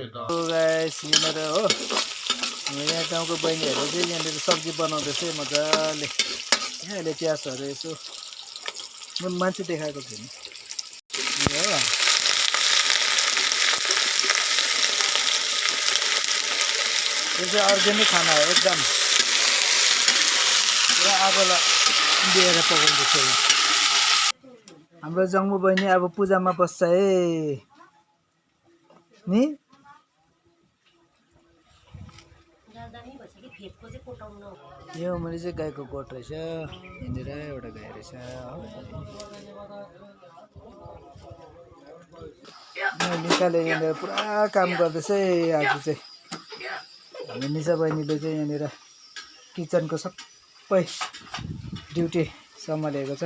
Guys यहाँनिर हो यहाँ गाउँको बहिनीहरूले चाहिँ यहाँनिर सब्जी बनाउँदैछ मजाले। यहाँ अहिले प्याजहरू यसो म मान्छे देखाएको छैन हो। यो चाहिँ अर्ग्यानिक खाना हो एकदम पुरा आगोलाई दिएर पकाउँदैछ। हाम्रो जङ्गु बहिनी अब पूजामा बस्छ है नि। यो मैले चाहिँ गाईको गोठ रहेछ यहाँनिर एउटा गाई रहेछ निसाले यहाँनिर पुरा काम गर्दैछ है। आज चाहिँ हाम्रो निसा बहिनीले चाहिँ यहाँनिर किचनको सबै ड्युटी सम्हालेको छ।